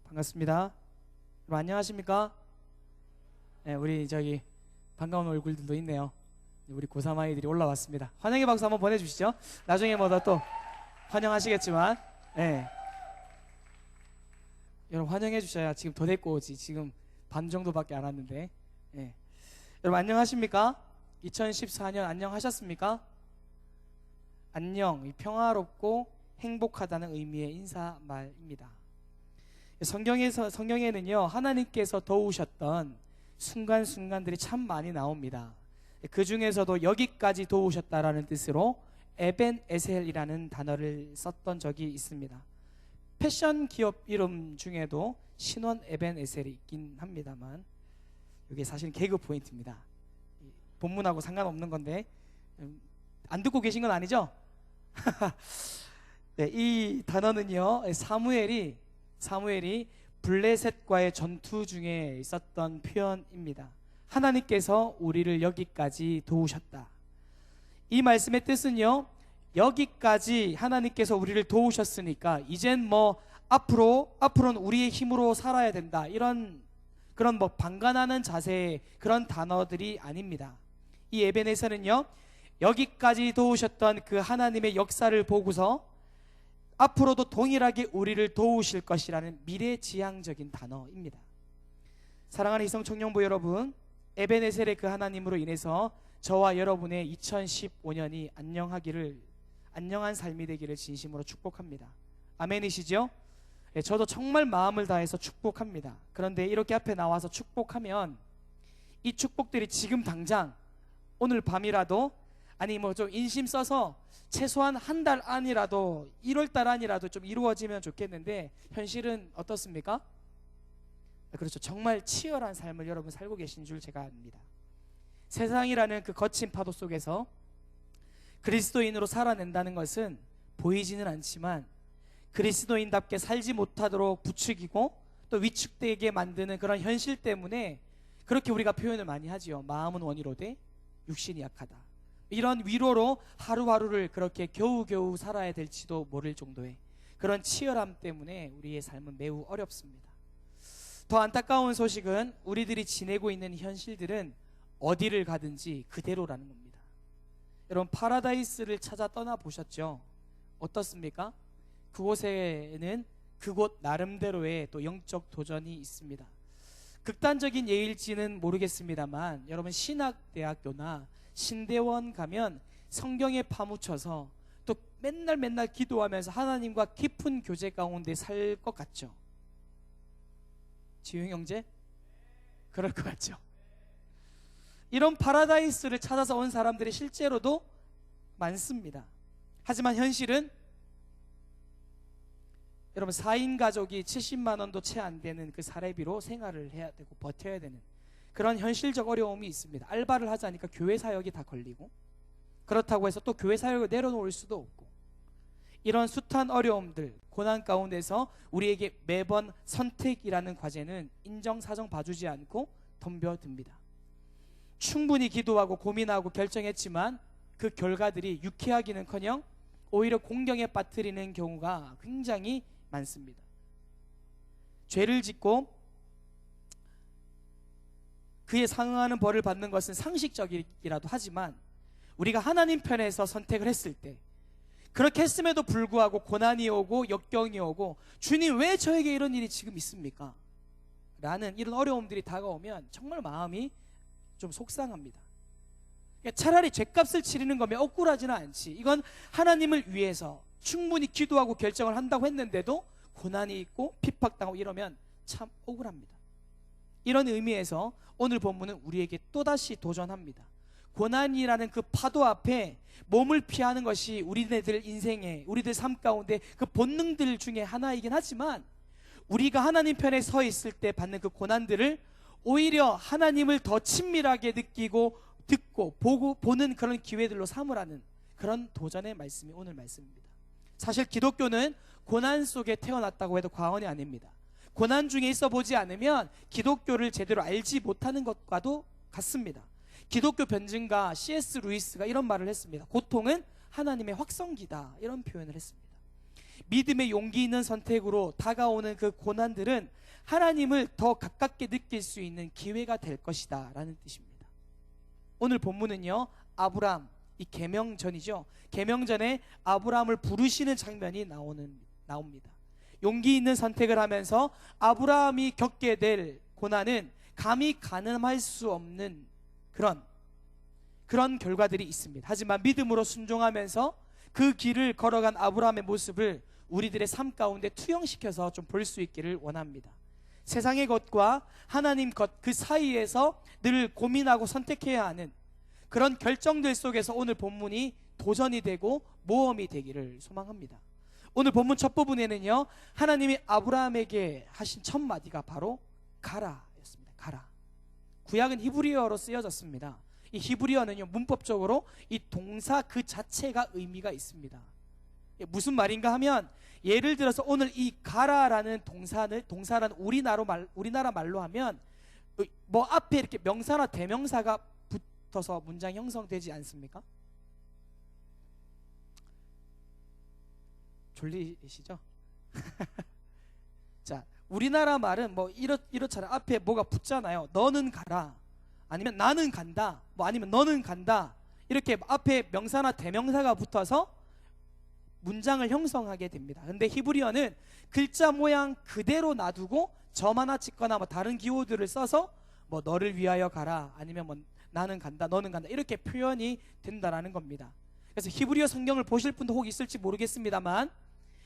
반갑습니다. 여러분 안녕하십니까? 네, 우리 저기 반가운 얼굴들도 있네요. 우리 고3 아이들이 올라왔습니다. 환영의 박수 한번 보내주시죠. 나중에 뭐다 또 환영하시겠지만, 네. 여러분 환영해 주셔야 지금 더 데리고 오지. 지금 반 정도밖에 안 왔는데. 네. 여러분 안녕하십니까? 2014년 안녕하셨습니까? 안녕, 평화롭고 행복하다는 의미의 인사말입니다. 성경에는요, 하나님께서 도우셨던 순간순간들이 참 많이 나옵니다. 그 중에서도 여기까지 도우셨다라는 뜻으로 에벤에셀이라는 단어를 썼던 적이 있습니다. 패션 기업 이름 중에도 신원 에벤에셀이 있긴 합니다만, 이게 사실 개그 포인트입니다. 본문하고 상관없는 건데 안 듣고 계신 건 아니죠? 네, 이 단어는요, 사무엘이 블레셋과의 전투 중에 있었던 표현입니다. 하나님께서 우리를 여기까지 도우셨다. 이 말씀의 뜻은요, 여기까지 하나님께서 우리를 도우셨으니까 이젠 뭐 앞으로는 우리의 힘으로 살아야 된다, 그런 뭐 방관하는 자세의 그런 단어들이 아닙니다. 이 에벤에서는요, 여기까지 도우셨던 그 하나님의 역사를 보고서 앞으로도 동일하게 우리를 도우실 것이라는 미래지향적인 단어입니다. 사랑하는 희성청년부 여러분, 에벤에셀의 그 하나님으로 인해서 저와 여러분의 2015년이 안녕한 삶이 되기를 진심으로 축복합니다. 아멘이시죠? 네, 저도 정말 마음을 다해서 축복합니다. 그런데 이렇게 앞에 나와서 축복하면 이 축복들이 지금 당장 오늘 밤이라도, 아니 뭐 좀 인심 써서 최소한 한 달 안이라도, 1월 달 안이라도 좀 이루어지면 좋겠는데 현실은 어떻습니까? 그렇죠. 정말 치열한 삶을 여러분 살고 계신 줄 제가 압니다. 세상이라는 그 거친 파도 속에서 그리스도인으로 살아낸다는 것은 보이지는 않지만 그리스도인답게 살지 못하도록 부추기고 또 위축되게 만드는 그런 현실 때문에 그렇게 우리가 표현을 많이 하지요. 마음은 원이로되 육신이 약하다. 이런 위로로 하루하루를 그렇게 겨우겨우 살아야 될지도 모를 정도의 그런 치열함 때문에 우리의 삶은 매우 어렵습니다. 더 안타까운 소식은 우리들이 지내고 있는 현실들은 어디를 가든지 그대로라는 겁니다. 여러분 파라다이스를 찾아 떠나보셨죠? 어떻습니까? 그곳에는 그곳 나름대로의 또 영적 도전이 있습니다. 극단적인 예일지는 모르겠습니다만 여러분 신학대학교나 신대원 가면 성경에 파묻혀서 또 맨날 기도하면서 하나님과 깊은 교제 가운데 살 것 같죠? 지용 형제? 그럴 것 같죠? 이런 파라다이스를 찾아서 온 사람들이 실제로도 많습니다. 하지만 현실은 여러분 4인 가족이 70만 원도 채 안 되는 그 사례비로 생활을 해야 되고 버텨야 되는 그런 현실적 어려움이 있습니다. 알바를 하자니까 교회 사역이 다 걸리고, 그렇다고 해서 또 교회 사역을 내려놓을 수도 없고, 이런 숱한 어려움들, 고난 가운데서 우리에게 매번 선택이라는 과제는 인정사정 봐주지 않고 덤벼듭니다. 충분히 기도하고 고민하고 결정했지만 그 결과들이 유쾌하기는커녕 오히려 공경에 빠뜨리는 경우가 굉장히 많습니다. 죄를 짓고 그에 상응하는 벌을 받는 것은 상식적이라도 하지만 우리가 하나님 편에서 선택을 했을 때, 그렇게 했음에도 불구하고 고난이 오고 역경이 오고 주님 왜 저에게 이런 일이 지금 있습니까? 라는 이런 어려움들이 다가오면 정말 마음이 좀 속상합니다. 차라리 죗값을 치르는 거면 억울하지는 않지. 이건 하나님을 위해서 충분히 기도하고 결정을 한다고 했는데도 고난이 있고 핍박당하고 이러면 참 억울합니다. 이런 의미에서 오늘 본문은 우리에게 또다시 도전합니다. 고난이라는 그 파도 앞에 몸을 피하는 것이 우리들 인생에, 우리들 삶 가운데 그 본능들 중에 하나이긴 하지만 우리가 하나님 편에 서 있을 때 받는 그 고난들을 오히려 하나님을 더 친밀하게 느끼고 듣고 보는 그런 기회들로 삼으라는 그런 도전의 말씀이 오늘 말씀입니다. 사실 기독교는 고난 속에 태어났다고 해도 과언이 아닙니다. 고난 중에 있어 보지 않으면 기독교를 제대로 알지 못하는 것과도 같습니다. 기독교 변증가 C.S. 루이스가 이런 말을 했습니다. 고통은 하나님의 확성기다, 이런 표현을 했습니다. 믿음의 용기 있는 선택으로 다가오는 그 고난들은 하나님을 더 가깝게 느낄 수 있는 기회가 될 것이다 라는 뜻입니다. 오늘 본문은요, 아브람, 이 계명전이죠. 계명전에 아브람을 부르시는 장면이 나옵니다. 용기 있는 선택을 하면서 아브라함이 겪게 될 고난은 감히 가늠할 수 없는 그런 결과들이 있습니다. 하지만 믿음으로 순종하면서 그 길을 걸어간 아브라함의 모습을 우리들의 삶 가운데 투영시켜서 좀 볼 수 있기를 원합니다. 세상의 것과 하나님 것 그 사이에서 늘 고민하고 선택해야 하는 그런 결정들 속에서 오늘 본문이 도전이 되고 모험이 되기를 소망합니다. 오늘 본문 첫 부분에는요, 하나님이 아브라함에게 하신 첫 마디가 바로 가라 였습니다. 가라. 구약은 히브리어로 쓰여졌습니다. 이 히브리어는요, 문법적으로 이 동사 그 자체가 의미가 있습니다. 무슨 말인가 하면, 예를 들어서 오늘 이 가라라는 동사는 우리나라 말로 하면 뭐 앞에 이렇게 명사나 대명사가 붙어서 문장 형성되지 않습니까? 졸리시죠? 자, 우리나라 말은 뭐 이렇잖아요. 앞에 뭐가 붙잖아요. 너는 가라, 아니면 나는 간다, 뭐 아니면 너는 간다, 이렇게 앞에 명사나 대명사가 붙어서 문장을 형성하게 됩니다. 근데 히브리어는 글자 모양 그대로 놔두고 점 하나 찍거나 뭐 다른 기호들을 써서 뭐 너를 위하여 가라, 아니면 뭐 나는 간다, 너는 간다, 이렇게 표현이 된다라는 겁니다. 그래서 히브리어 성경을 보실 분도 혹 있을지 모르겠습니다만,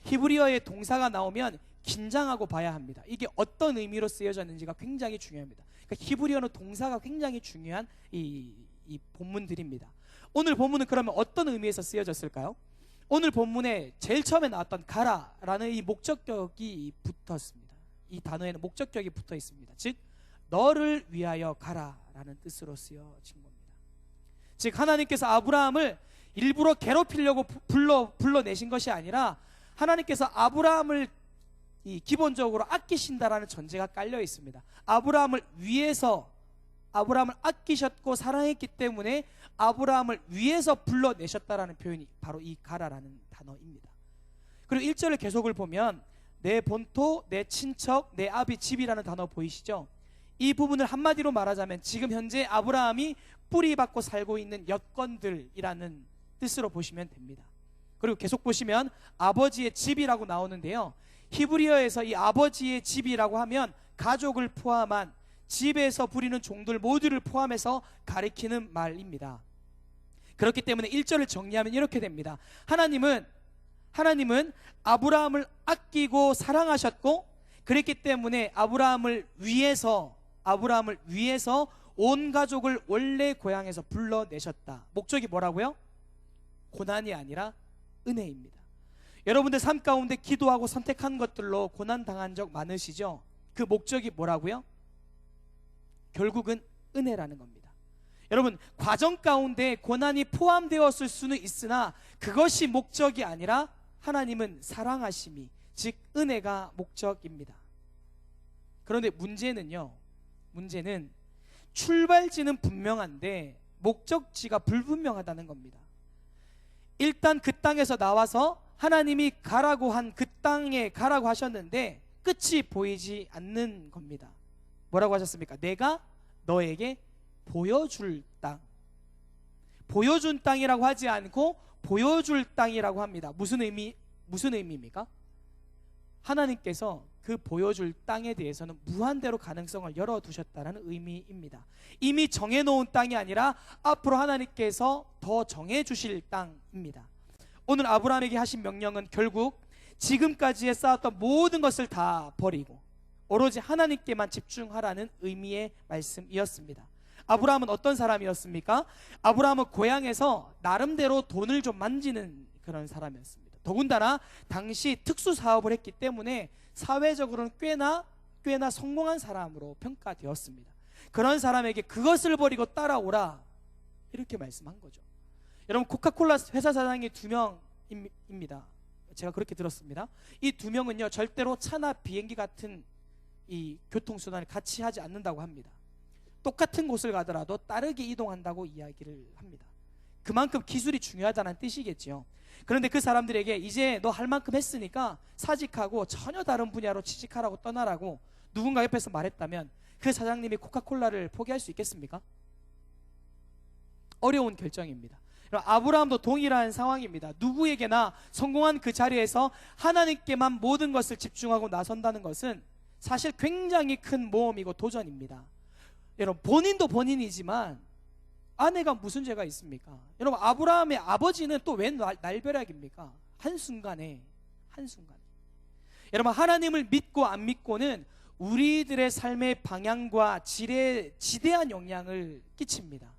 히브리어의 동사가 나오면 긴장하고 봐야 합니다. 이게 어떤 의미로 쓰여졌는지가 굉장히 중요합니다. 그러니까 히브리어는 동사가 굉장히 중요한 이 본문들입니다. 오늘 본문은 그러면 어떤 의미에서 쓰여졌을까요? 오늘 본문에 제일 처음에 나왔던 가라라는 이 목적격이 붙었습니다. 이 단어에는 목적격이 붙어 있습니다. 즉, 너를 위하여 가라라는 뜻으로 쓰여진 겁니다. 즉, 하나님께서 아브라함을 일부러 괴롭히려고 불러내신 것이 아니라 하나님께서 아브라함을 기본적으로 아끼신다라는 전제가 깔려 있습니다. 아브라함을 아끼셨고 사랑했기 때문에 아브라함을 위해서 불러내셨다라는 표현이 바로 이 가라라는 단어입니다. 그리고 1절의 계속을 보면 내 본토, 내 친척, 내 아비 집이라는 단어 보이시죠? 이 부분을 한마디로 말하자면 지금 현재 아브라함이 뿌리박고 살고 있는 여건들이라는 뜻으로 보시면 됩니다. 그리고 계속 보시면 아버지의 집이라고 나오는데요, 히브리어에서 이 아버지의 집이라고 하면 가족을 포함한 집에서 부리는 종들 모두를 포함해서 가리키는 말입니다. 그렇기 때문에 1절을 정리하면 이렇게 됩니다. 하나님은 아브라함을 아끼고 사랑하셨고, 그랬기 때문에 아브라함을 위해서 온 가족을 원래 고향에서 불러내셨다. 목적이 뭐라고요? 고난이 아니라 은혜입니다. 여러분들 삶 가운데 기도하고 선택한 것들로 고난 당한 적 많으시죠? 그 목적이 뭐라고요? 결국은 은혜라는 겁니다. 여러분, 과정 가운데 고난이 포함되었을 수는 있으나 그것이 목적이 아니라 하나님은 사랑하심이, 즉 은혜가 목적입니다. 그런데 문제는 출발지는 분명한데 목적지가 불분명하다는 겁니다. 일단 그 땅에서 나와서 하나님이 가라고 한 그 땅에 가라고 하셨는데 끝이 보이지 않는 겁니다. 뭐라고 하셨습니까? 내가 너에게 보여줄 땅. 보여준 땅이라고 하지 않고 보여줄 땅이라고 합니다. 무슨 의미입니까? 하나님께서 그 보여줄 땅에 대해서는 무한대로 가능성을 열어두셨다는 의미입니다. 이미 정해놓은 땅이 아니라 앞으로 하나님께서 더 정해주실 땅입니다. 오늘 아브라함에게 하신 명령은 결국 지금까지에 쌓았던 모든 것을 다 버리고 오로지 하나님께만 집중하라는 의미의 말씀이었습니다. 아브라함은 어떤 사람이었습니까? 아브라함은 고향에서 나름대로 돈을 좀 만지는 그런 사람이었습니다. 더군다나 당시 특수사업을 했기 때문에 사회적으로는 꽤나 성공한 사람으로 평가되었습니다. 그런 사람에게 그것을 버리고 따라오라, 이렇게 말씀한 거죠. 여러분, 코카콜라 회사 사장이 2명입니다. 제가 그렇게 들었습니다. 이 2명은요 절대로 차나 비행기 같은 이 교통수단을 같이 하지 않는다고 합니다. 똑같은 곳을 가더라도 따르게 이동한다고 이야기를 합니다. 그만큼 기술이 중요하다는 뜻이겠죠. 그런데 그 사람들에게 이제 너 할 만큼 했으니까 사직하고 전혀 다른 분야로 취직하라고 떠나라고 누군가 옆에서 말했다면 그 사장님이 코카콜라를 포기할 수 있겠습니까? 어려운 결정입니다. 아브라함도 동일한 상황입니다. 누구에게나 성공한 그 자리에서 하나님께만 모든 것을 집중하고 나선다는 것은 사실 굉장히 큰 모험이고 도전입니다. 여러분, 본인도 본인이지만 아내가 무슨 죄가 있습니까? 여러분, 아브라함의 아버지는 또 웬 날벼락입니까? 한순간에. 여러분, 하나님을 믿고 안 믿고는 우리들의 삶의 방향과 질에 지대한 영향을 끼칩니다.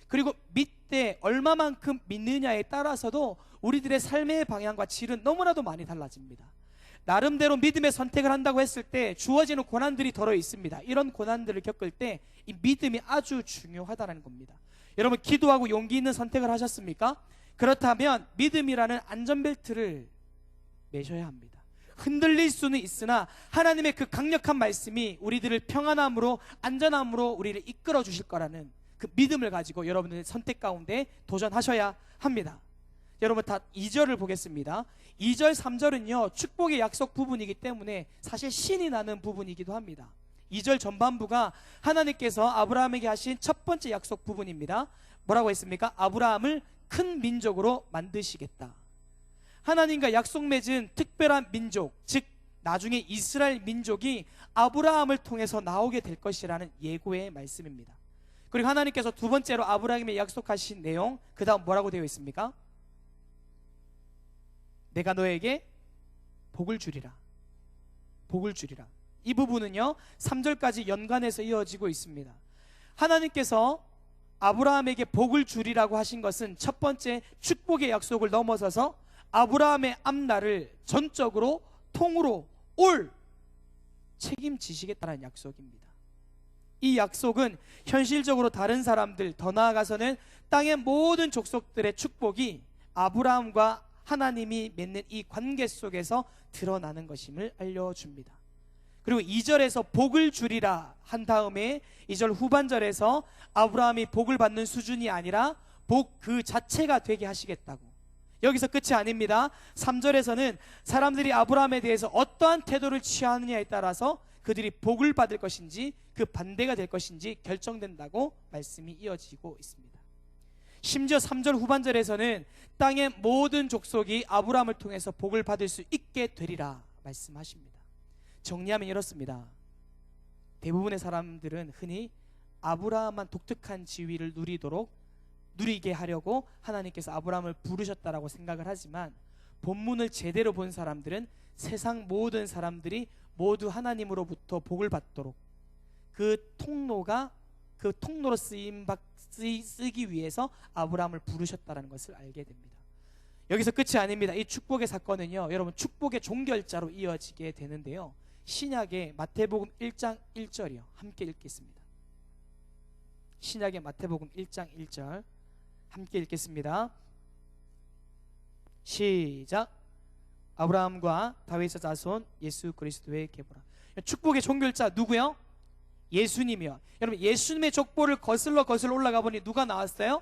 그리고 믿되 얼마만큼 믿느냐에 따라서도 우리들의 삶의 방향과 질은 너무나도 많이 달라집니다. 나름대로 믿음의 선택을 한다고 했을 때 주어지는 고난들이 덜어 있습니다. 이런 고난들을 겪을 때 이 믿음이 아주 중요하다는 겁니다. 여러분, 기도하고 용기 있는 선택을 하셨습니까? 그렇다면 믿음이라는 안전벨트를 매셔야 합니다. 흔들릴 수는 있으나 하나님의 그 강력한 말씀이 우리들을 평안함으로, 안전함으로 우리를 이끌어 주실 거라는 그 믿음을 가지고 여러분의 선택 가운데 도전하셔야 합니다. 여러분, 다 2절을 보겠습니다. 2절, 3절은요 축복의 약속 부분이기 때문에 사실 신이 나는 부분이기도 합니다. 2절 전반부가 하나님께서 아브라함에게 하신 첫 번째 약속 부분입니다. 뭐라고 했습니까? 아브라함을 큰 민족으로 만드시겠다. 하나님과 약속 맺은 특별한 민족, 즉 나중에 이스라엘 민족이 아브라함을 통해서 나오게 될 것이라는 예고의 말씀입니다. 그리고 하나님께서 두 번째로 아브라함에게 약속하신 내용, 그 다음 뭐라고 되어 있습니까? 내가 너에게 복을 주리라. 복을 주리라. 이 부분은요 3절까지 연관해서 이어지고 있습니다. 하나님께서 아브라함에게 복을 주리라고 하신 것은 첫 번째 축복의 약속을 넘어서서 아브라함의 앞날을 전적으로 통으로 올 책임지시겠다는 약속입니다. 이 약속은 현실적으로 다른 사람들, 더 나아가서는 땅의 모든 족속들의 축복이 아브라함과 하나님이 맺는 이 관계 속에서 드러나는 것임을 알려줍니다. 그리고 2절에서 복을 주리라 한 다음에 2절 후반절에서 아브라함이 복을 받는 수준이 아니라 복 그 자체가 되게 하시겠다고. 여기서 끝이 아닙니다. 3절에서는 사람들이 아브라함에 대해서 어떠한 태도를 취하느냐에 따라서 그들이 복을 받을 것인지 그 반대가 될 것인지 결정된다고 말씀이 이어지고 있습니다. 심지어 3절 후반절에서는 땅의 모든 족속이 아브라함을 통해서 복을 받을 수 있게 되리라 말씀하십니다. 정리하면 이렇습니다. 대부분의 사람들은 흔히 아브라함만 독특한 지위를 누리게 하려고 하나님께서 아브라함을 부르셨다라고 생각을 하지만, 본문을 제대로 본 사람들은 세상 모든 사람들이 모두 하나님으로부터 복을 받도록 그 통로로 쓰기 위해서 아브라함을 부르셨다는 것을 알게 됩니다. 여기서 끝이 아닙니다. 이 축복의 사건은요 여러분 축복의 종결자로 이어지게 되는데요, 신약의 마태복음 1장 1절이요 함께 읽겠습니다. 신약의 마태복음 1장 1절 함께 읽겠습니다. 시작. 아브라함과 다윗의 자손 예수 그리스도의 계보라. 축복의 종결자 누구요? 예수님이요. 여러분, 예수님의 족보를 거슬러 올라가 보니 누가 나왔어요?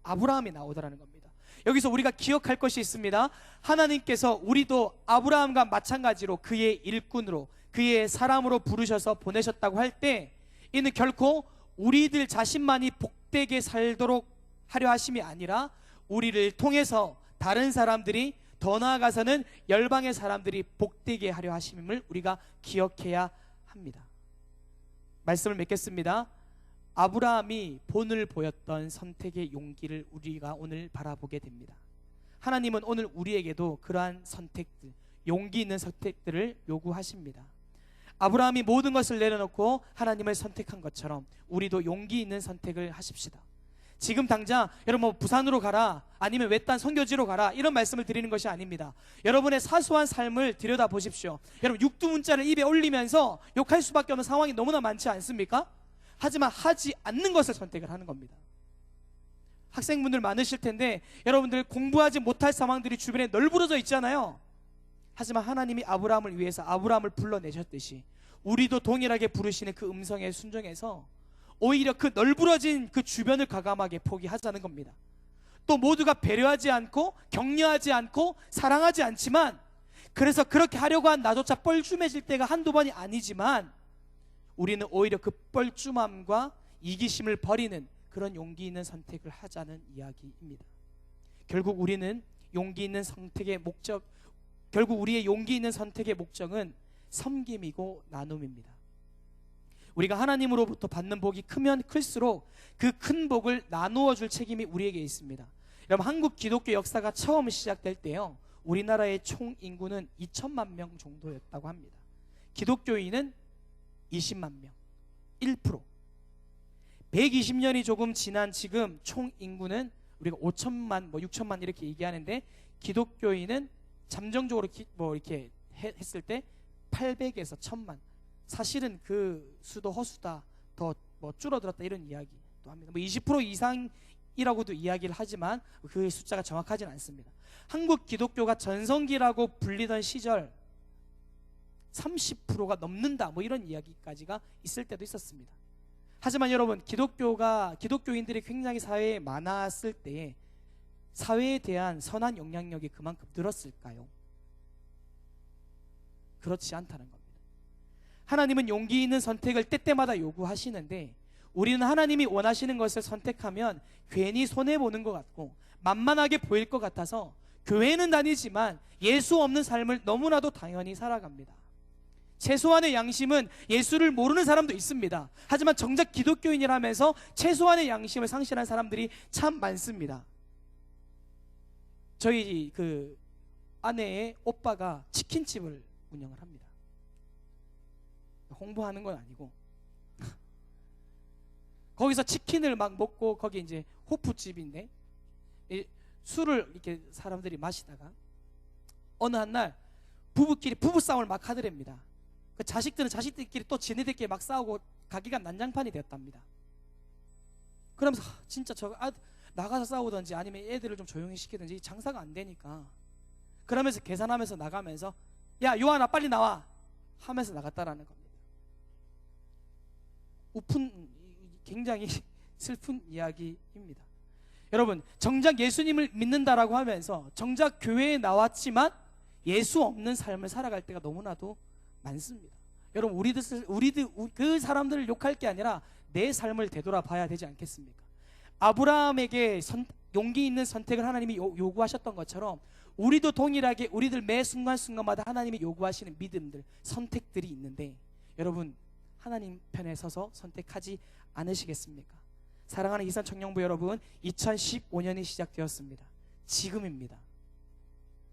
아브라함이 나오더라는 겁니다. 여기서 우리가 기억할 것이 있습니다. 하나님께서 우리도 아브라함과 마찬가지로 그의 일꾼으로, 그의 사람으로 부르셔서 보내셨다고 할 때, 이는 결코 우리들 자신만이 복되게 살도록 하려 하심이 아니라 우리를 통해서 다른 사람들이, 더 나아가서는 열방의 사람들이 복되게 하려 하심을 우리가 기억해야 합니다. 말씀을 맺겠습니다. 아브라함이 본을 보였던 선택의 용기를 우리가 오늘 바라보게 됩니다. 하나님은 오늘 우리에게도 그러한 선택들, 용기 있는 선택들을 요구하십니다. 아브라함이 모든 것을 내려놓고 하나님을 선택한 것처럼 우리도 용기 있는 선택을 하십시다. 지금 당장 여러분 부산으로 가라, 아니면 외딴 선교지로 가라, 이런 말씀을 드리는 것이 아닙니다. 여러분의 사소한 삶을 들여다 보십시오. 여러분 육두문자를 입에 올리면서 욕할 수밖에 없는 상황이 너무나 많지 않습니까? 하지만 하지 않는 것을 선택을 하는 겁니다. 학생분들 많으실 텐데 여러분들 공부하지 못할 상황들이 주변에 널브러져 있잖아요. 하지만 하나님이 아브라함을 위해서 아브라함을 불러내셨듯이 우리도 동일하게 부르시는 그 음성에 순종해서 오히려 그 널브러진 그 주변을 과감하게 포기하자는 겁니다. 또 모두가 배려하지 않고 격려하지 않고 사랑하지 않지만, 그래서 그렇게 하려고 한 나조차 뻘쭘해질 때가 한두 번이 아니지만, 우리는 오히려 그 뻘쭘함과 이기심을 버리는 그런 용기 있는 선택을 하자는 이야기입니다. 결국 우리의 용기 있는 선택의 목적은 섬김이고 나눔입니다. 우리가 하나님으로부터 받는 복이 크면 클수록 그 큰 복을 나누어 줄 책임이 우리에게 있습니다. 여러분, 한국 기독교 역사가 처음 시작될 때요, 우리나라의 총 인구는 2천만 명 정도였다고 합니다. 기독교인은 20만 명, 1%. 120년이 조금 지난 지금 총 인구는 우리가 5천만, 6천만 이렇게 얘기하는데, 기독교인은 잠정적으로 이렇게 했을 때 800에서 1000만. 사실은 그 수도 허수다, 더 줄어들었다, 이런 이야기도 합니다. 20% 이상이라고도 이야기를 하지만 그 숫자가 정확하진 않습니다. 한국 기독교가 전성기라고 불리던 시절 30%가 넘는다, 이런 이야기까지가 있을 때도 있었습니다. 하지만 여러분, 기독교인들이 굉장히 사회에 많았을 때에 사회에 대한 선한 영향력이 그만큼 늘었을까요? 그렇지 않다는 겁니다. 하나님은 용기 있는 선택을 때때마다 요구하시는데, 우리는 하나님이 원하시는 것을 선택하면 괜히 손해보는 것 같고 만만하게 보일 것 같아서 교회는 다니지만 예수 없는 삶을 너무나도 당연히 살아갑니다. 최소한의 양심은 예수를 모르는 사람도 있습니다. 하지만 정작 기독교인이라면서 최소한의 양심을 상실한 사람들이 참 많습니다. 저희 그 아내의 오빠가 치킨집을 운영을 합니다. 홍보하는 건 아니고 거기서 치킨을 막 먹고, 거기 이제 호프집인데 술을 이렇게 사람들이 마시다가 어느 한날 부부싸움을 막 하더랍니다. 그 자식들은 자식들끼리 또 지네들끼리 막 싸우고 가게가 난장판이 되었답니다. 그러면서 진짜 나가서 싸우든지 아니면 애들을 좀 조용히 시키든지 장사가 안 되니까, 그러면서 계산하면서 나가면서 야, 요한아 빨리 나와 하면서 나갔다라는 겁니다. 굉장히 슬픈 이야기입니다. 여러분, 정작 예수님을 믿는다라고 하면서 정작 교회에 나왔지만 예수 없는 삶을 살아갈 때가 너무나도 많습니다. 여러분, 우리들 그 사람들을 욕할 게 아니라 내 삶을 되돌아봐야 되지 않겠습니까? 아브라함에게 용기 있는 선택을 하나님이 요구하셨던 것처럼, 우리도 동일하게 우리들 매 순간순간마다 하나님이 요구하시는 믿음들, 선택들이 있는데, 여러분, 하나님 편에 서서 선택하지 않으시겠습니까? 사랑하는 이산 청년부 여러분, 2015년이 시작되었습니다. 지금입니다.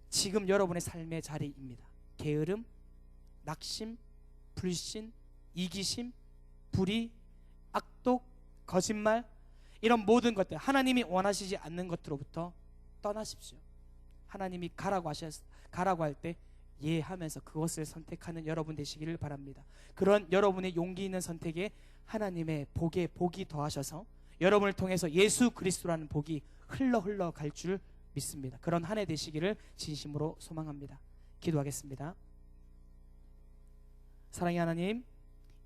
지금 여러분의 삶의 자리입니다. 게으름, 낙심, 불신, 이기심, 불의, 악독, 거짓말, 이런 모든 것들, 하나님이 원하시지 않는 것들로부터 떠나십시오. 하나님이 가라고 할 때 예 하면서 그것을 선택하는 여러분 되시기를 바랍니다. 그런 여러분의 용기 있는 선택에 하나님의 복이 더하셔서 여러분을 통해서 예수 그리스도라는 복이 흘러 갈 줄 믿습니다. 그런 한 해 되시기를 진심으로 소망합니다. 기도하겠습니다. 사랑의 하나님,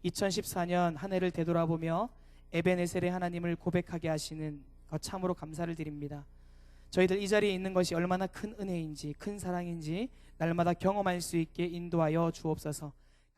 2014년 한 해를 되돌아보며 에베네셀의 하나님을 고백하게 하시는 것 참으로 감사를 드립니다. 저희들 이 자리에 있는 것이 얼마나 큰 은혜인지, 큰 사랑인지 날마다 경험할 수 있게 인도하여 주옵소서.